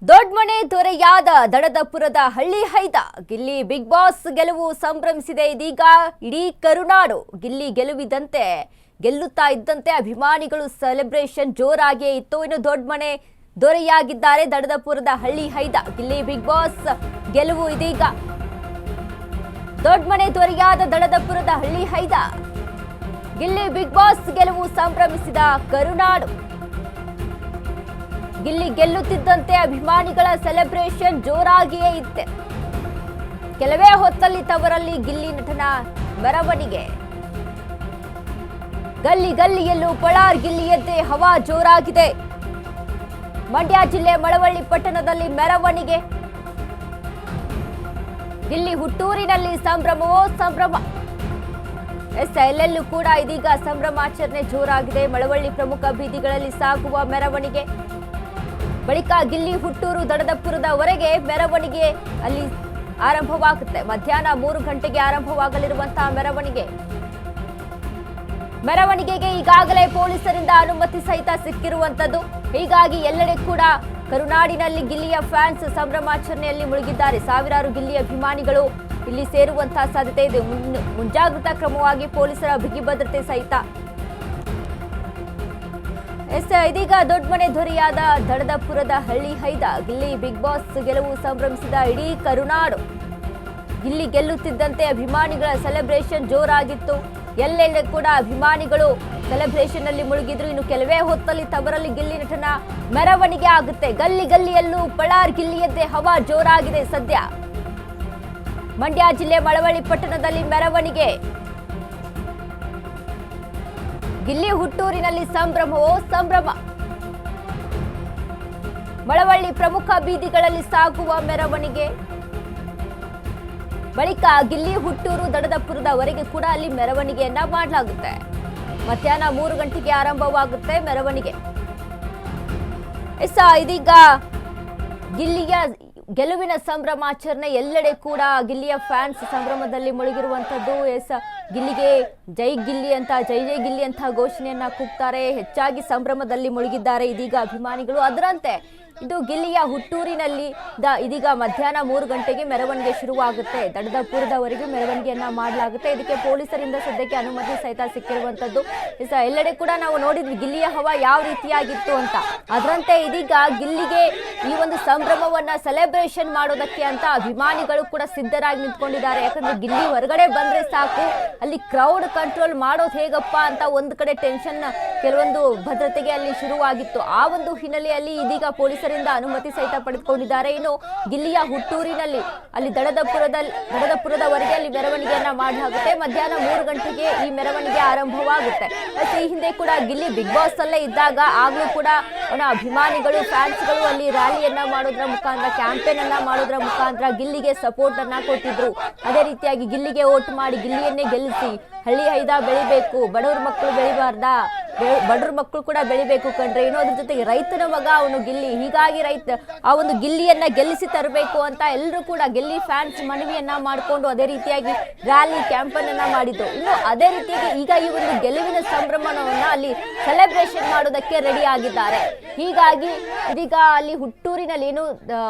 ದೊಡ್ಡಮನೆ ದೊರೆಯಾದ ದಡದಪುರದ ಹಳ್ಳಿ ಹೈದ Gilli big boss ಗೆಲುವು ಸಂಭ್ರಮಿಸಿದೆ. ಇದೀಗ ಇಡೀ ಕರುನಾಡು ಗಿಲ್ಲಿ ಗೆಲ್ಲುತ್ತಾ ಇದ್ದಂತೆ ಅಭಿಮಾನಿಗಳು ಸೆಲೆಬ್ರೇಷನ್ ಜೋರಾಗಿಯೇ ಇತ್ತು. ಇನ್ನು ದೊಡ್ಡಮನೆ ದೊರೆಯಾಗಿದ್ದಾರೆ ದಡದಪುರದ ಹಳ್ಳಿ ಹೈದ ಗಿಲ್ಲಿ ಬಿಗ್ ಬಾಸ್ ಗೆಲುವು ಇದೀಗ ದೊಡ್ಡಮನೆ ದೊರೆಯಾದ ದಡದಪುರದ ಹಳ್ಳಿ ಹೈದ ಗಿಲ್ಲಿ ಬಿಗ್ ಬಾಸ್ ಗೆಲುವು ಸಂಭ್ರಮಿಸಿದ ಕರುನಾಡು. ಗಿಲ್ಲಿ ಗೆಲ್ಲುತ್ತಿದ್ದಂತೆ ಅಭಿಮಾನಿಗಳ ಸೆಲೆಬ್ರೇಷನ್ ಜೋರಾಗಿಯೇ ಇತ್ತೆ. ಕೆಲವೇ ಹೊತ್ತಲ್ಲಿ ತವರಲ್ಲಿ ಗಿಲ್ಲಿ ನಟನ ಮೆರವಣಿಗೆ. ಗಲ್ಲಿ ಗಲ್ಲಿಯಲ್ಲೂ ಪಳಾರ್ ಗಿಲ್ಲಿಯದ್ದೇ ಹವಾ ಜೋರಾಗಿದೆ. ಮಂಡ್ಯ ಜಿಲ್ಲೆ ಮಳವಳ್ಳಿ ಪಟ್ಟಣದಲ್ಲಿ ಮೆರವಣಿಗೆ. ಗಿಲ್ಲಿ ಹುಟ್ಟೂರಿನಲ್ಲಿ ಸಂಭ್ರಮವೋ ಸಂಭ್ರಮ. ಎಲ್ಲೆಲ್ಲೂ ಕೂಡ ಇದೀಗ ಸಂಭ್ರಮಾಚರಣೆ ಜೋರಾಗಿದೆ. ಮಳವಳ್ಳಿ ಪ್ರಮುಖ ಬೀದಿಗಳಲ್ಲಿ ಸಾಗುವ ಮೆರವಣಿಗೆ. ಬಳಿಕ ಗಿಲ್ಲಿ ಹುಟ್ಟೂರು ದಡದಪುರದವರೆಗೆ ಮೆರವಣಿಗೆ ಅಲ್ಲಿ ಆರಂಭವಾಗುತ್ತೆ. ಮಧ್ಯಾಹ್ನ 3 ಗಂಟೆಗೆ ಆರಂಭವಾಗಲಿರುವಂತಹ ಮೆರವಣಿಗೆಗೆ ಈಗಾಗಲೇ ಪೊಲೀಸರಿಂದ ಅನುಮತಿ ಸಹಿತ ಸಿಕ್ಕಿರುವಂತದ್ದು. ಹೀಗಾಗಿ ಎಲ್ಲೆಡೆ ಕೂಡ ಕರುನಾಡಿನಲ್ಲಿ ಗಿಲ್ಲಿಯ ಫ್ಯಾನ್ಸ್ ಸಂಭ್ರಮಾಚರಣೆಯಲ್ಲಿ ಮುಳುಗಿದ್ದಾರೆ. ಸಾವಿರಾರು ಗಿಲ್ಲಿ ಅಭಿಮಾನಿಗಳು ಇಲ್ಲಿ ಸೇರುವಂತಹ ಸಾಧ್ಯತೆ ಇದೆ. ಮುಂಜಾಗ್ರತಾ ಕ್ರಮವಾಗಿ ಪೊಲೀಸರ ಬಿಗಿ ಭದ್ರತೆ ಸಹಿತ. ಇದೀಗ ದೊಡ್ಡಮನೆ ದೊರೆಯಾದ ದಡದಪುರದ ಹಳ್ಳಿ ಹೈದ ಗಿಲ್ಲಿ ಬಿಗ್ ಬಾಸ್ ಗೆಲುವು ಸಂಭ್ರಮಿಸಿದ ಇಡೀ ಕರುನಾಡು. ಗಿಲ್ಲಿ ಗೆಲ್ಲುತ್ತಿದ್ದಂತೆ ಅಭಿಮಾನಿಗಳ ಸೆಲೆಬ್ರೇಷನ್ ಜೋರಾಗಿತ್ತು. ಎಲ್ಲೆಡೆ ಕೂಡ ಅಭಿಮಾನಿಗಳು ಸೆಲೆಬ್ರೇಷನ್ ಅಲ್ಲಿ ಮುಳುಗಿದ್ರು. ಇನ್ನು ಕೆಲವೇ ಹೊತ್ತಲ್ಲಿ ತವರಲ್ಲಿ ಗಿಲ್ಲಿ ನಟನ ಮೆರವಣಿಗೆ ಆಗುತ್ತೆ. ಗಲ್ಲಿ ಗಲ್ಲಿಯಲ್ಲೂ ಪಳಾರ್ ಗಿಲ್ಲಿಯದ್ದೇ ಹವಾ ಜೋರಾಗಿದೆ. ಸದ್ಯ ಮಂಡ್ಯ ಜಿಲ್ಲೆ ಮಳವಳ್ಳಿ ಪಟ್ಟಣದಲ್ಲಿ ಮೆರವಣಿಗೆ. ಗಿಲ್ಲಿ ಹುಟ್ಟೂರಿನಲ್ಲಿ ಸಂಭ್ರಮವೋ ಸಂಭ್ರಮ. ಮಳವಳ್ಳಿ ಪ್ರಮುಖ ಬೀದಿಗಳಲ್ಲಿ ಸಾಗುವ ಮೆರವಣಿಗೆ. ಬಳಿಕ ಗಿಲ್ಲಿ ಹುಟ್ಟೂರು ದಡದಪುರದವರೆಗೆ ಕೂಡ ಅಲ್ಲಿ ಮೆರವಣಿಗೆಯನ್ನ ಮಾಡಲಾಗುತ್ತೆ. ಮಧ್ಯಾಹ್ನ 3 ಗಂಟೆಗೆ ಆರಂಭವಾಗುತ್ತೆ ಮೆರವಣಿಗೆ. ಇದೀಗ ಗಿಲ್ಲಿಯ ಗೆಲುವಿನ ಸಂಭ್ರಮಾಚರಣೆ. ಎಲ್ಲೆಡೆ ಕೂಡ ಗಿಲ್ಲಿಯ ಫ್ಯಾನ್ಸ್ ಸಂಭ್ರಮದಲ್ಲಿ ಮುಳುಗಿರುವಂತದ್ದು. ಗಿಲ್ಲಿಗೆ ಜೈ ಗಿಲ್ಲಿ ಅಂತ ಜೈ ಜೈ ಗಿಲ್ಲಿ ಅಂತ ಘೋಷಣೆಯನ್ನ ಕೂಗ್ತಾರೆ. ಹೆಚ್ಚಾಗಿ ಸಂಭ್ರಮದಲ್ಲಿ ಮುಳುಗಿದ್ದಾರೆ ಇದೀಗ ಅಭಿಮಾನಿಗಳು. ಅದರಂತೆ ಇದು ಗಿಲ್ಲಿಯ ಹುಟ್ಟೂರಿನಲ್ಲಿ ಇದೀಗ ಮಧ್ಯಾಹ್ನ 3 ಗಂಟೆಗೆ ಮೆರವಣಿಗೆ ಶುರುವಾಗುತ್ತೆ. ದಡದಪುರದವರೆಗೂ ಮೆರವಣಿಗೆಯನ್ನ ಮಾಡಲಾಗುತ್ತೆ. ಇದಕ್ಕೆ ಪೊಲೀಸರಿಂದ ಸದ್ಯಕ್ಕೆ ಅನುಮತಿ ಸಹಿತ ಸಿಕ್ಕಿರುವಂತದ್ದು. ಎಲ್ಲೆಡೆ ಕೂಡ ನಾವು ನೋಡಿದ್ವಿ ಗಿಲ್ಲಿಯ ಹವಾ ಯಾವ ರೀತಿಯಾಗಿತ್ತು ಅಂತ. ಅದರಂತೆ ಇದೀಗ ಗಿಲ್ಲಿಗೆ ಈ ಒಂದು ಸಂಭ್ರಮವನ್ನ ಸೆಲೆಬ್ರೇಷನ್ ಮಾಡೋದಕ್ಕೆ ಅಂತ ಅಭಿಮಾನಿಗಳು ಕೂಡ ಸಿದ್ಧರಾಗಿ ನಿಂತ್ಕೊಂಡಿದ್ದಾರೆ. ಯಾಕಂದ್ರೆ ಗಿಲ್ಲಿ ಹೊರಗಡೆ ಬಂದ್ರೆ ಸಾಕು ಅಲ್ಲಿ ಕ್ರೌಡ್ ಕಂಟ್ರೋಲ್ ಮಾಡೋದು ಹೇಗಪ್ಪ ಅಂತ ಒಂದು ಕಡೆ ಟೆನ್ಷನ್ ಕೆಲವೊಂದು ಭದ್ರತೆಗೆ ಅಲ್ಲಿ ಶುರುವಾಗಿತ್ತು. ಆ ಒಂದು ಹಿನ್ನೆಲೆಯಲ್ಲಿ ಇದೀಗ ಪೊಲೀಸರಿಂದ ಅನುಮತಿ ಸಹಿತ ಪಡೆದುಕೊಂಡಿದ್ದಾರೆ. ಇನ್ನು ಗಿಲ್ಲಿಯ ಹುಟ್ಟೂರಿನಲ್ಲಿ ಅಲ್ಲಿ ದಡದಪುರದವರೆಗೆ ಅಲ್ಲಿ ಮೆರವಣಿಗೆಯನ್ನ ಮಾಡಲಾಗುತ್ತೆ. ಮಧ್ಯಾಹ್ನ 3 ಗಂಟೆಗೆ ಈ ಮೆರವಣಿಗೆ ಆರಂಭವಾಗುತ್ತೆ. ಈ ಹಿಂದೆ ಕೂಡ ಗಿಲ್ಲಿ ಬಿಗ್ ಬಾಸ್ ಅಲ್ಲೇ ಇದ್ದಾಗ ಆಗ್ಲೂ ಕೂಡ ಅಭಿಮಾನಿಗಳು ಫ್ಯಾನ್ಸ್ಗಳು ಅಲ್ಲಿ ರ್ಯಾಲಿಯನ್ನ ಮಾಡೋದ್ರ ಮುಖಾಂತರ ಕ್ಯಾಂಪೇನ್ ಅನ್ನ ಮಾಡೋದ್ರ ಮುಖಾಂತರ ಗಿಲ್ಲಿಗೆ ಸಪೋರ್ಟ್ ಅನ್ನ ಕೊಟ್ಟಿದ್ರು. ಅದೇ ರೀತಿಯಾಗಿ ಗಿಲ್ಲಿಗೆ ವೋಟ್ ಮಾಡಿ ಗಿಲ್ಲಿಯನ್ನೇ ಗೆಲ್ಲಿಸಿ ಹಳ್ಳಿ ಹೈದ ಬೆಳಿಬೇಕು, ಬಡವ್ರ ಮಕ್ಕಳು ಬೆಳಿಬಾರ್ದ, ಬಡವ್ರ ಮಕ್ಕಳು ಕೂಡ ಬೆಳಿಬೇಕು ಕಣ್ರಿ. ಇನ್ನು ಅದ್ರ ಜೊತೆಗೆ ರೈತನ ಮಗ ಅವನು ಗಿಲ್ಲಿ. ಹೀಗಾಗಿ ಆ ಒಂದು ಗಿಲ್ಲಿಯನ್ನ ಗೆಲ್ಲಿಸಿ ತರಬೇಕು ಅಂತ ಎಲ್ಲರೂ ಕೂಡ ಗಿಲ್ಲಿ ಫ್ಯಾನ್ಸ್ ಮನವಿಯನ್ನ ಮಾಡಿಕೊಂಡು ಅದೇ ರೀತಿಯಾಗಿ ರ್ಯಾಲಿ ಕ್ಯಾಂಪೇನ್ ಅನ್ನ ಮಾಡಿದ್ರು. ಇನ್ನು ಅದೇ ರೀತಿಯಾಗಿ ಈಗ ಈ ಒಂದು ಗೆಲುವಿನ ಸಂಭ್ರಮವನ್ನ ಅಲ್ಲಿ ಸೆಲೆಬ್ರೇಷನ್ ಮಾಡೋದಕ್ಕೆ ರೆಡಿ ಆಗಿದ್ದಾರೆ. ಹೀಗಾಗಿ ಇದೀಗ ಅಲ್ಲಿ ಹುಟ್ಟೂರಿನಲ್ಲಿ ಏನು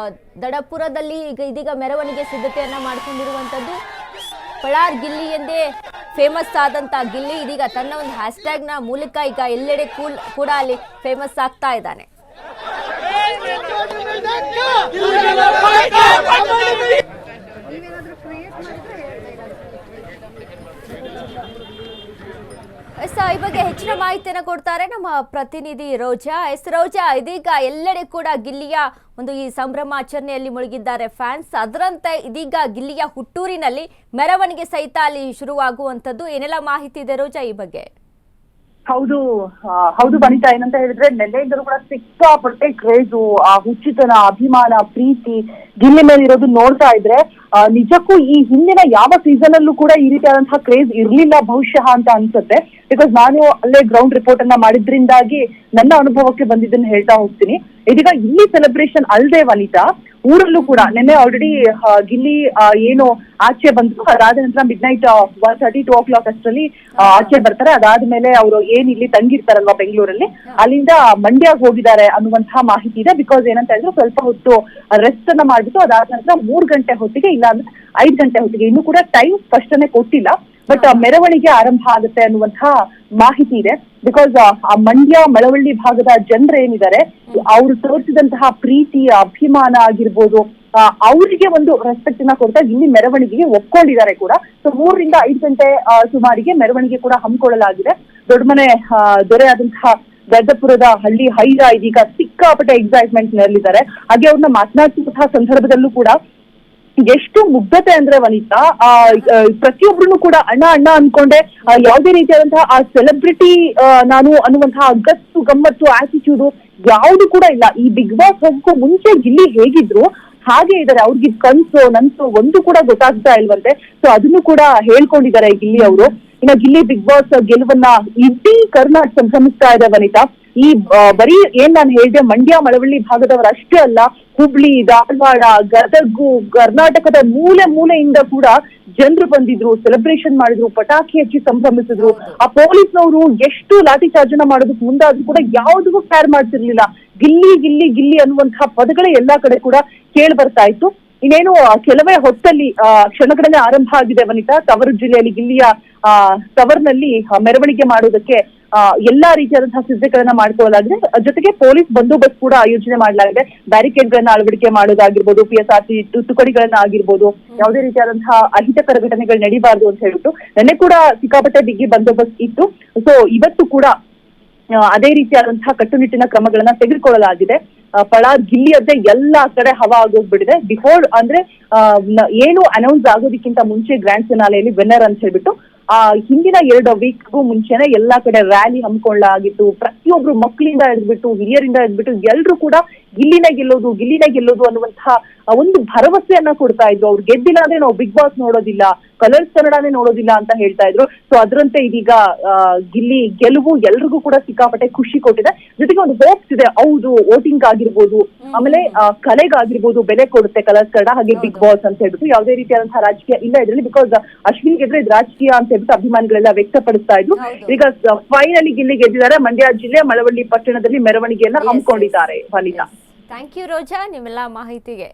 ದಡಪುರದಲ್ಲಿ ಇದೀಗ ಮೆರವಣಿಗೆ ಸಿದ್ಧತೆಯನ್ನ ಮಾಡ್ಕೊಂಡಿರುವಂತದ್ದು. ಪಳಾರ್ ಗಿಲ್ಲಿ ಎಂದೇ ಫೇಮಸ್ ಆದಂತ ಗಿಲ್ಲಿ ಇದೀಗ ತನ್ನ ಒಂದು ಹ್ಯಾಶ್ಟ್ಯಾಗ್ ನ ಮೂಲಕ ಈಗ ಎಲ್ಲೆಡೆ ಕೂಡ ಅಲ್ಲಿ ಫೇಮಸ್ ಆಗ್ತಾ ಇದ್ದಾನೆ. ಈ ಬಗ್ಗೆ ಹೆಚ್ಚಿನ ಮಾಹಿತಿಯನ್ನು ಕೊಡ್ತಾರೆ ನಮ್ಮ ಪ್ರತಿನಿಧಿ ರೋಜಾ. ರೋಜಾ, ಇದೀಗ ಎಲ್ಲೆಡೆ ಕೂಡ ಗಿಲ್ಲಿಯ ಒಂದು ಈ ಸಂಭ್ರಮಾಚರಣೆಯಲ್ಲಿ ಮುಳುಗಿದ್ದಾರೆ ಫ್ಯಾನ್ಸ್. ಅದರಂತೆ ಇದೀಗ ಗಿಲ್ಲಿಯ ಹುಟ್ಟೂರಿನಲ್ಲಿ ಮೆರವಣಿಗೆ ಸಹಿತ ಅಲ್ಲಿ ಶುರುವಾಗುವಂತದ್ದು. ಏನೆಲ್ಲ ಮಾಹಿತಿ ಇದೆ ರೋಜಾ ಈ ಬಗ್ಗೆ? ಹೌದು ವನಿತಾ, ಏನಂತ ಹೇಳಿದ್ರೆ ನೆನ್ನೆಯಿಂದಲೂ ಕೂಡ ಸಿಕ್ಕಾಪಟ್ಟೆ ಕ್ರೇಜು, ಆ ಹುಚ್ಚುತನ, ಅಭಿಮಾನ, ಪ್ರೀತಿ ಗಿಲ್ಲಿ ಮೇಲೆ ಇರೋದು ನೋಡ್ತಾ ಇದ್ರೆ ನಿಜಕ್ಕೂ ಈ ಹಿಂದಿನ ಯಾವ ಸೀಸನ್ ಅಲ್ಲೂ ಕೂಡ ಈ ರೀತಿಯಾದಂತಹ ಕ್ರೇಜ್ ಇರ್ಲಿಲ್ಲ ಬಹುಶಃ ಅಂತ ಅನ್ಸುತ್ತೆ. ಬಿಕಾಸ್ ನಾನು ಅಲ್ಲೇ ಗ್ರೌಂಡ್ ರಿಪೋರ್ಟ್ ಅನ್ನ ಮಾಡಿದ್ರಿಂದಾಗಿ ನನ್ನ ಅನುಭವಕ್ಕೆ ಬಂದಿದ್ದನ್ನು ಹೇಳ್ತಾ ಹೋಗ್ತೀನಿ. ಇದೀಗ ಇಲ್ಲಿ ಸೆಲೆಬ್ರೇಷನ್ ಅಲ್ಲದೆ ವನಿತಾ, ಊರಲ್ಲೂ ಕೂಡ ನಿನ್ನೆ ಆಲ್ರೆಡಿ ಗಿಲ್ಲಿ ಏನು ಆಚೆ ಬಂದ್ರು, ಅದಾದ ನಂತರ ಮಿಡ್ ನೈಟ್ 1:30 2 o'clock ಅಷ್ಟರಲ್ಲಿ ಆಚೆ ಬರ್ತಾರೆ. ಅದಾದ್ಮೇಲೆ ಅವರು ಏನ್ ಇಲ್ಲಿ ತಂಗಿರ್ತಾರಲ್ವಾ ಬೆಂಗಳೂರಲ್ಲಿ, ಅಲ್ಲಿಂದ ಮಂಡ್ಯಕ್ಕೆ ಹೋಗಿದ್ದಾರೆ ಅನ್ನುವಂತಹ ಮಾಹಿತಿ ಇದೆ. ಬಿಕಾಸ್ ಏನಂತ ಹೇಳಿದ್ರೆ ಸ್ವಲ್ಪ ಹೊತ್ತು ರೆಸ್ಟ್ ಅನ್ನ ಮಾಡ್ಬಿಟ್ಟು ಅದಾದ ನಂತರ 3 ಗಂಟೆ ಹೊತ್ತಿಗೆ, ಇಲ್ಲ ಅಂದ್ರೆ 5 ಗಂಟೆ ಹೊತ್ತಿಗೆ, ಇನ್ನೂ ಕೂಡ ಟೈಮ್ ಸ್ಪಷ್ಟನೆ ಕೊಟ್ಟಿಲ್ಲ, ಬಟ್ ಮೆರವಣಿಗೆ ಆರಂಭ ಆಗುತ್ತೆ ಅನ್ನುವಂತಹ ಮಾಹಿತಿ ಇದೆ. ಬಿಕಾಸ್ ಆ ಮಂಡ್ಯ ಮಳವಳ್ಳಿ ಭಾಗದ ಜನರು ಏನಿದ್ದಾರೆ, ಅವ್ರು ತೋರಿಸಿದಂತಹ ಪ್ರೀತಿ ಅಭಿಮಾನ ಆಗಿರ್ಬೋದು, ಅವರಿಗೆ ಒಂದು ರೆಸ್ಪೆಕ್ಟ್ ಅನ್ನ ಕೊಡ್ತಾ ಇಲ್ಲಿ ಮೆರವಣಿಗೆಗೆ ಒಪ್ಕೊಂಡಿದ್ದಾರೆ ಕೂಡ. ಸೊ 3 ರಿಂದ 5 ಗಂಟೆ ಸುಮಾರಿಗೆ ಮೆರವಣಿಗೆ ಕೂಡ ಹಮ್ಮಿಕೊಳ್ಳಲಾಗಿದೆ. ದೊಡ್ಡಮನೆ ದೊರೆಯಾದಂತಹ ಗದ್ದಪುರದ ಹಳ್ಳಿ ಹೈರ ಇದೀಗ ಸಿಕ್ಕಾಪಟ್ಟೆ ಎಕ್ಸೈಟ್ಮೆಂಟ್ ನಲ್ಲಿದ್ದಾರೆ. ಹಾಗೆ ಅವ್ರನ್ನ ಮಾತನಾಡ್ತಿರುವಂತಹ ಸಂದರ್ಭದಲ್ಲೂ ಕೂಡ ಎಷ್ಟು ಮುಗ್ಧತೆ ಅಂದ್ರೆ ವನಿತಾ, ಪ್ರತಿಯೊಬ್ರು ಕೂಡ ಅಣ್ಣ ಅಣ್ಣ ಅನ್ಕೊಂಡೆ, ಯಾವುದೇ ರೀತಿಯಾದಂತಹ ಆ ಸೆಲೆಬ್ರಿಟಿ ನಾನು ಅನ್ನುವಂತಹ ಗತ್ತು ಗಮ್ಮತ್ತು ಆಟಿಟ್ಯೂಡು ಯಾವುದು ಕೂಡ ಇಲ್ಲ. ಈ ಬಿಗ್ ಬಾಸ್ ಹೋಗಕ್ಕೂ ಮುಂಚೆ ಗಿಲ್ಲಿ ಹೇಗಿದ್ರು ಹಾಗೆ ಇದ್ದಾರೆ. ಅವ್ರಿಗೆ ಕನ್ಸು ನನ್ಸು ಒಂದು ಕೂಡ ಗೊತ್ತಾಗ್ತಾ ಇಲ್ವಂತೆ. ಸೊ ಅದನ್ನು ಕೂಡ ಹೇಳ್ಕೊಂಡಿದ್ದಾರೆ ಗಿಲ್ಲಿ ಅವರು. ಇನ್ನ ಗಿಲ್ಲಿ ಬಿಗ್ ಬಾಸ್ ಗೆಲುವನ್ನ ಇಡೀ ಕರ್ನಾಟಕ ಸಂಭ್ರಮಿಸ್ತಾ ಇದೆ ವನಿತಾ. ಈ ಬರೀ ಏನ್ ನಾನು ಹೇಳಿದೆ ಮಂಡ್ಯ ಮಳವಳ್ಳಿ ಭಾಗದವರು ಅಷ್ಟೇ ಅಲ್ಲ, ಹುಬ್ಳಿ, ಧಾರವಾಡ, ಗದಗು, ಕರ್ನಾಟಕದ ಮೂಲೆ ಮೂಲೆಯಿಂದ ಕೂಡ ಜನರು ಬಂದಿದ್ರು, ಸೆಲೆಬ್ರೇಷನ್ ಮಾಡಿದ್ರು, ಪಟಾಕಿ ಹಚ್ಚಿ ಸಂಭ್ರಮಿಸಿದ್ರು. ಆ ಪೊಲೀಸ್ನವರು ಎಷ್ಟು ಲಾಠಿ ಚಾರ್ಜ್ ಅನ್ನ ಮಾಡೋದಕ್ಕೆ ಮುಂದಾದ್ರೂ ಕೂಡ ಯಾವುದಕ್ಕೂ ಕೇರ್ ಮಾಡ್ತಿರ್ಲಿಲ್ಲ. ಗಿಲ್ಲಿ ಗಿಲ್ಲಿ ಗಿಲ್ಲಿ ಅನ್ನುವಂತಹ ಪದಗಳೇ ಎಲ್ಲಾ ಕಡೆ ಕೂಡ ಕೇಳಿ ಬರ್ತಾ ಇತ್ತು. ಇನ್ನೇನು ಕೆಲವೇ ಹೊತ್ತಲ್ಲಿ ಕ್ಷಣಗಳನ್ನೇ ಆರಂಭ ಆಗಿದೆ ವನಿತಾ. ತವರು ಜಿಲ್ಲೆಯಲ್ಲಿ ಗಿಲ್ಲಿಯ ತವರ್ನಲ್ಲಿ ಮೆರವಣಿಗೆ ಮಾಡೋದಕ್ಕೆ ಎಲ್ಲಾ ರೀತಿಯಾದಂತಹ ಸಿದ್ಧತೆಗಳನ್ನ ಮಾಡ್ಕೊಳ್ಳಲಾಗಿದೆ. ಜೊತೆಗೆ ಪೊಲೀಸ್ ಬಂದೋಬಸ್ತ್ ಕೂಡ ಆಯೋಜನೆ ಮಾಡಲಾಗಿದೆ. ಬ್ಯಾರಿಕೇಡ್ ಗಳನ್ನ ಅಳವಡಿಕೆ ಮಾಡೋದಾಗಿರ್ಬೋದು, PSRT ತುಕಡಿಗಳನ್ನ ಆಗಿರ್ಬೋದು, ಯಾವುದೇ ರೀತಿಯಾದಂತಹ ಅಹಿತಕರ ಘಟನೆಗಳು ನಡೀಬಾರ್ದು ಅಂತ ಹೇಳ್ಬಿಟ್ಟು ನೆನ್ನೆ ಕೂಡ ಸಿಕ್ಕಾಪಟ್ಟೆ ಬಿಗಿ ಬಂದೋಬಸ್ತ್ ಇತ್ತು. ಸೊ ಇವತ್ತು ಕೂಡ ಅದೇ ರೀತಿಯಾದಂತಹ ಕಟ್ಟುನಿಟ್ಟಿನ ಕ್ರಮಗಳನ್ನ ತೆಗೆದುಕೊಳ್ಳಲಾಗಿದೆ. ಪಳಾರ್ ಗಿಲ್ಲಿಯದ್ದೇ ಎಲ್ಲಾ ಕಡೆ ಹವಾ ಆಗೋಗ್ಬಿಟ್ಟಿದೆ. ಬಿಫೋರ್ ಅಂದ್ರೆ ಏನು ಅನೌನ್ಸ್ ಆಗೋದಕ್ಕಿಂತ ಮುಂಚೆ ಗ್ರ್ಯಾಂಡ್ ಫಿನಾಲೆಯಲ್ಲಿ ವಿನ್ನರ್ ಅಂತ ಹೇಳ್ಬಿಟ್ಟು ಹಿಂದಿನ 2 ವೀಕ್ಗೂ ಮುಂಚೆನೆ ಎಲ್ಲಾ ಕಡೆ ರ್ಯಾಲಿ ಹಮ್ಮಿಕೊಳ್ಳಲಾಗಿತ್ತು. ಪ್ರತಿಯೊಬ್ರು ಮಕ್ಕಳಿಂದ ಹಿಡಿದ್ಬಿಟ್ಟು ಹಿರಿಯರಿಂದ ಹಿಡಿದ್ಬಿಟ್ಟು ಎಲ್ರು ಕೂಡ ಗಿಲ್ಲಿನೇ ಗೆಲ್ಲೋದು ಅನ್ನುವಂತಹ ಒಂದು ಭರವಸೆಯನ್ನ ಕೊಡ್ತಾ ಇದ್ರು. ಅವ್ರು ಗೆದ್ದಿಲ್ಲ ಅಂದ್ರೆ ನಾವು ಬಿಗ್ ಬಾಸ್ ನೋಡೋದಿಲ್ಲ, ಕಲರ್ಸ್ ಕನ್ನಡನೇ ನೋಡೋದಿಲ್ಲ ಅಂತ ಹೇಳ್ತಾ ಇದ್ರು. ಸೊ ಅದರಂತೆ ಇದೀಗ ಗಿಲ್ಲಿ ಗೆಲುವು ಎಲ್ರಿಗೂ ಕೂಡ ಸಿಕ್ಕಾಪಟ್ಟೆ ಖುಷಿ ಕೊಟ್ಟಿದೆ. ಜೊತೆಗೆ ಒಂದು ಹೋಪ್ಸ್ ಇದೆ. ಹೌದು, ವೋಟಿಂಗ್ ಆಗಿರ್ಬೋದು, ಆಮೇಲೆ ಕಲೆಗಾಗಿರ್ಬೋದು ಬೆಲೆ ಕೊಡುತ್ತೆ ಕಲರ್ಸ್ ಕನ್ನಡ, ಹಾಗೆ ಬಿಗ್ ಬಾಸ್ ಅಂತ ಹೇಳ್ಬಿಟ್ಟು ಯಾವುದೇ ರೀತಿಯಾದಂತಹ ರಾಜಕೀಯ ಇಲ್ಲ ಇದ್ರಲ್ಲಿ. ಬಿಕಾಸ್ ಅಶ್ವಿನ್ ಗೆದ್ರೆ ಇದು ರಾಜಕೀಯ ಅಂತ ಹೇಳ್ಬಿಟ್ಟು ಅಭಿಮಾನಿಗಳೆಲ್ಲ ವ್ಯಕ್ತಪಡಿಸ್ತಾ ಇದ್ರು. ಈಗ ಫೈನಲಿ ಗಿಲ್ಲಿ ಗೆದ್ದಿದ್ದಾರೆ. ಮಂಡ್ಯ ಜಿಲ್ಲೆ ಮಳವಳ್ಳಿ ಪಟ್ಟಣದಲ್ಲಿ ಮೆರವಣಿಗೆಯನ್ನ ಹಮ್ಮಿಕೊಂಡಿದ್ದಾರೆ ವನಿತಾ. ಥ್ಯಾಂಕ್ ಯು ರೋಜಾ ನಿಮ್ಮೆಲ್ಲ ಮಾಹಿತಿಗೆ.